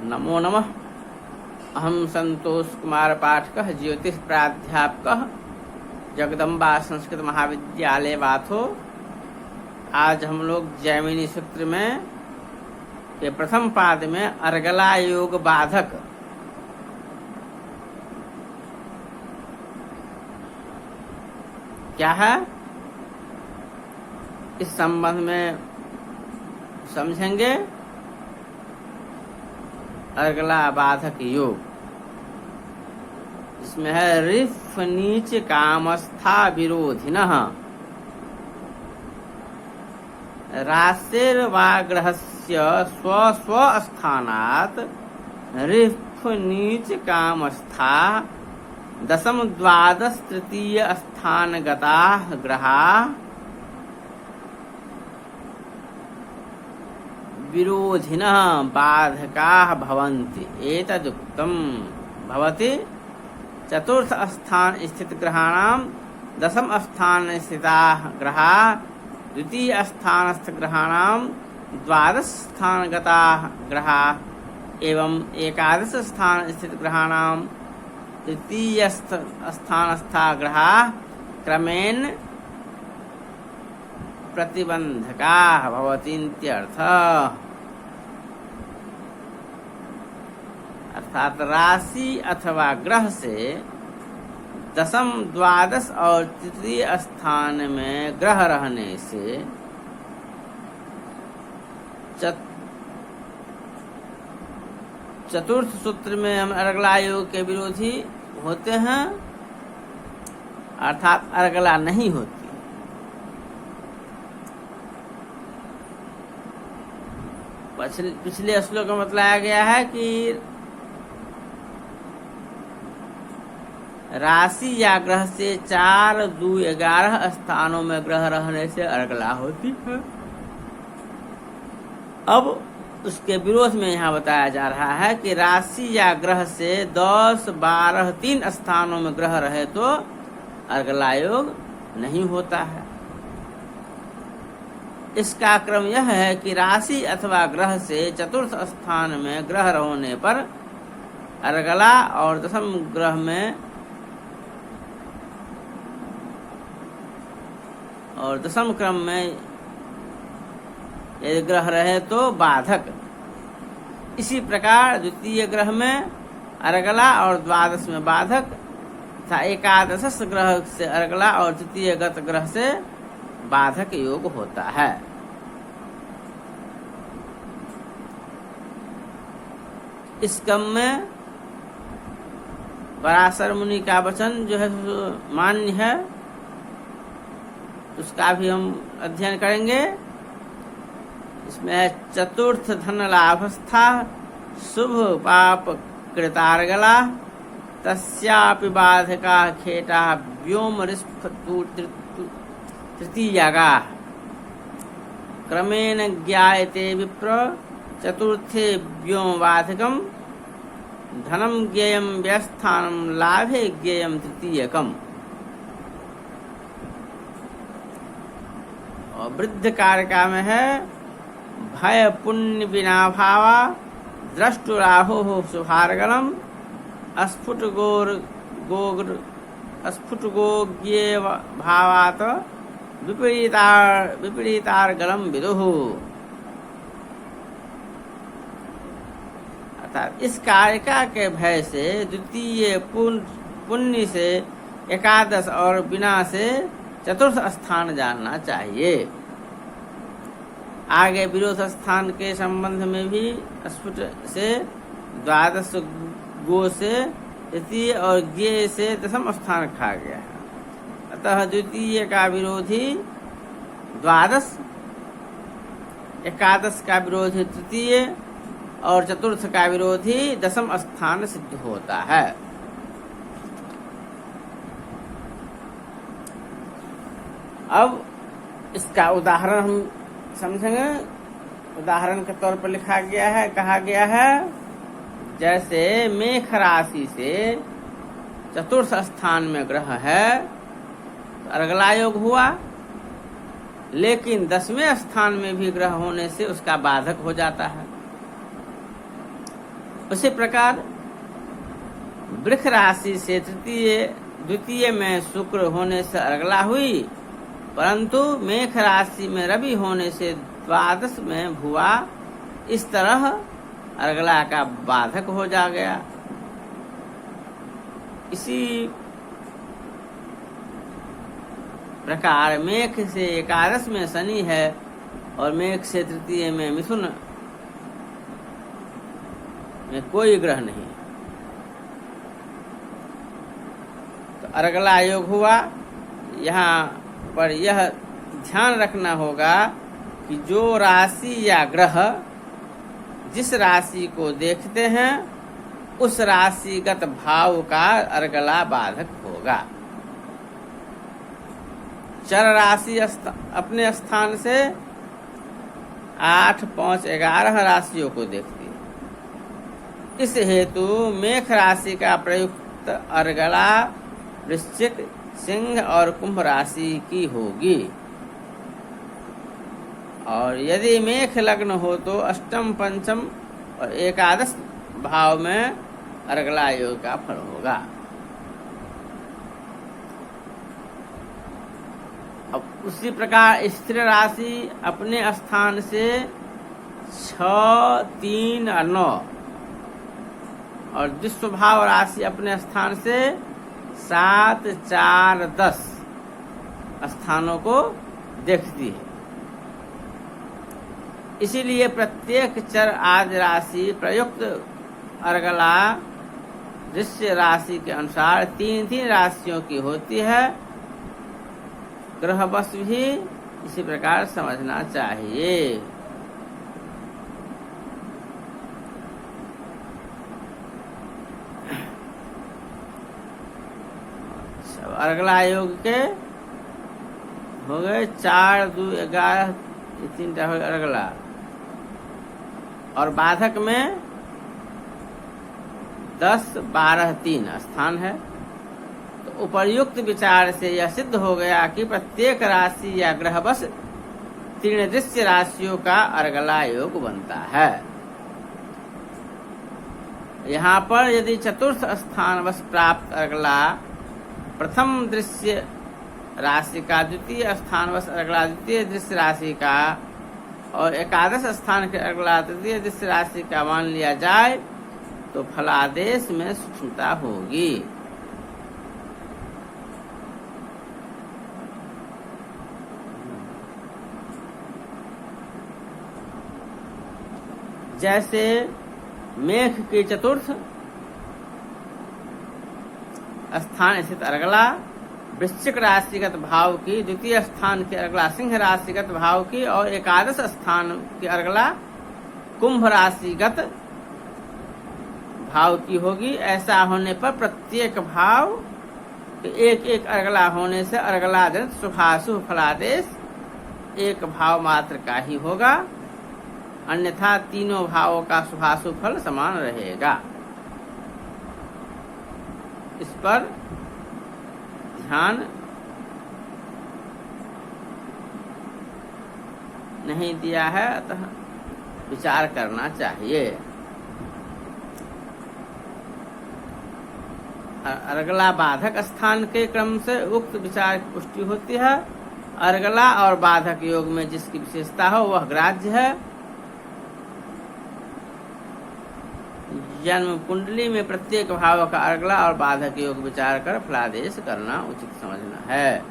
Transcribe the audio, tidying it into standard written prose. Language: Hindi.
नमो नमः। अहम संतोष कुमार पाठकः, ज्योतिष प्राध्यापकः, जगदम्बा संस्कृत महाविद्यालय वाथो। आज हम लोग जैमिनी सूत्र में के प्रथम पाद में अर्गला योग बाधक क्या है, इस संबंध में समझेंगे। अर्गला बाधक योग, इसमें है रिफ नीच कामस्था विरोधिनः राशिर्वाग्रहस्य स्व स्व स्थानात् रिफ नीच कामस्था दशम द्वादश तृतीय स्थानगताः ग्रहाः विरोधिनः बाधकाः भवन्ति। एतदुक्तं भवति चतुर्थ स्थान स्थित ग्रहाणां दशम स्थान स्थिताः ग्रहाः द्वितीय स्थानस्थ ग्रहाणां द्वादश स्थानगताः ग्रहाः एवं एकादश स्थान स्थित ग्रहाणां तृतीय स्थानस्थाः ग्रहाः क्रमेण प्रतिबंधकाः भवन्ति इत्यर्थः। अर्थात राशि अथवा ग्रह से दशम, द्वादश और तृतीय स्थान में ग्रह रहने से चतुर्थ सूत्र में हम अर्गला योग के विरोधी होते हैं, अर्थात अर्गला नहीं होती। पिछले श्लोक में बताया गया है कि राशि या ग्रह से 4, 2, 11 स्थानों में ग्रह रहने से अर्गला होती है। अब उसके विरोध में यहाँ बताया जा रहा है कि राशि या ग्रह से 10, 12, 3 स्थानों में ग्रह रहे तो अर्गला योग नहीं होता है। इसका क्रम यह है कि राशि अथवा ग्रह से चतुर्थ स्थान में ग्रह होने पर अर्गला और दशम ग्रह में और दशम क्रम में यदि ग्रह रहे तो बाधक। इसी प्रकार द्वितीय ग्रह में अर्गला और द्वादश में बाधक तथा एकादश ग्रह से अर्गला और तृतीय गत ग्रह से बाधक योग होता है। इस क्रम में पराशर मुनि का वचन जो है मान्य है, उसका भी हम अध्ययन करेंगे। इसमें है चतुर्थ धन लाभस्था शुभ पाप कृतार्गला तस्यापि बाधका खेटा व्योम रिस्फ तृतीयागा क्रमेण ज्ञायते विप्र चतुर्थे व्योम बाधकम धनम ज्ञेयम व्यस्थानम लाभे ज्ञेयम तृतीयकम। और वृद्ध कारका में है भय पुण्य विना भावा द्रष्टुराहो शुभार्गलम अस्फुट गोज्ञे भावात विपरीतार्गलम विदुः। अर्थात इस कारिका के भय से द्वितीय पुण्य से एकादश और बिना से चतुर्थ स्थान जानना चाहिए। आगे विरोध स्थान के संबंध में भी स्फुट से द्वादश, गो से तृतीय और ज्ञे से दशम स्थान खा गया है। अतः द्वितीय का विरोधी द्वादश, एकादश का विरोधी तृतीय और चतुर्थ का विरोधी दशम स्थान सिद्ध होता है। अब इसका उदाहरण हम समझेंगे। उदाहरण के तौर पर लिखा गया है, कहा गया है जैसे मेष राशि से चतुर्थ स्थान में ग्रह है तो अर्गला योग हुआ, लेकिन 10वें स्थान में भी ग्रह होने से उसका बाधक हो जाता है। उसी प्रकार वृक्ष राशि से द्वितीय में शुक्र होने से अर्गला हुई, परंतु मेष राशि में रवि होने से द्वादश में भुआ, इस तरह अर्गला का बाधक हो जा गया। इसी प्रकार मेष से एकादश में शनि है और मेष से तृतीय में मिथुन में कोई ग्रह नहीं, तो अर्गला योग हुआ। यहाँ पर यह ध्यान रखना होगा कि जो राशि या ग्रह जिस राशि को देखते हैं उस राशिगत भाव का अर्गला बाधक होगा। चर राशि अपने स्थान से 8, 5, 11 राशियों को देखती है। इस हेतु मेष राशि का प्रयुक्त अर्गला वृश्चिक, सिंह और कुंभ राशि की होगी। और यदि मेष लग्न हो तो अष्टम, पंचम और एकादश भाव में अर्गला योग का फल होगा। अब उसी प्रकार स्थिर राशि अपने स्थान से 6, 3 और 9 और दुष्प्रभाव राशि अपने स्थान से 7, 4, 10 स्थानों को देखती है। इसीलिए प्रत्येक चर आदि राशि प्रयुक्त अर्गला वृश्चिक राशि के अनुसार 3-3 राशियों की होती है। ग्रहवश भी इसी प्रकार समझना चाहिए। अर्गला योग के हो गए 4, 2, 11, 3 हो अर्गला, और बाधक में 10, 12, 3 स्थान है। तो उपर्युक्त विचार से यह सिद्ध हो गया कि प्रत्येक राशि या ग्रहवश तृणदृश्य राशियों का अर्गला योग बनता है। यहाँ पर यदि चतुर्थ स्थान वश प्राप्त अर्गला प्रथम दृश्य राशि का, द्वितीय स्थान वश अर्गला द्वितीय दृश्य राशि का और एकादश स्थान के अर्गला तृतीय दृश्य राशि का मान लिया जाए तो फलादेश में सूक्ष्मता होगी। जैसे मेष के चतुर्थ स्थान स्थित अर्गला वृश्चिक राशिगत भाव की, द्वितीय स्थान के अर्गला सिंह राशिगत भाव की और एकादश स्थान के अर्गला कुंभ राशिगत भाव की होगी। ऐसा होने पर प्रत्येक भाव एक एक अर्गला होने से अर्गला जनित शुभाशुभ फलादेश एक भाव मात्र का ही होगा, अन्यथा तीनों भावों का शुभाशुभ फल समान रहेगा। इस पर ध्यान नहीं दिया है, अतः विचार करना चाहिए। अर्गला बाधक स्थान के क्रम से उक्त विचार की पुष्टि होती है। अर्गला और बाधक योग में जिसकी विशेषता हो वह ग्राह्य है। जन्म कुंडली में प्रत्येक भाव का अर्गला और बाधक योग विचार कर फलादेश करना उचित समझना है।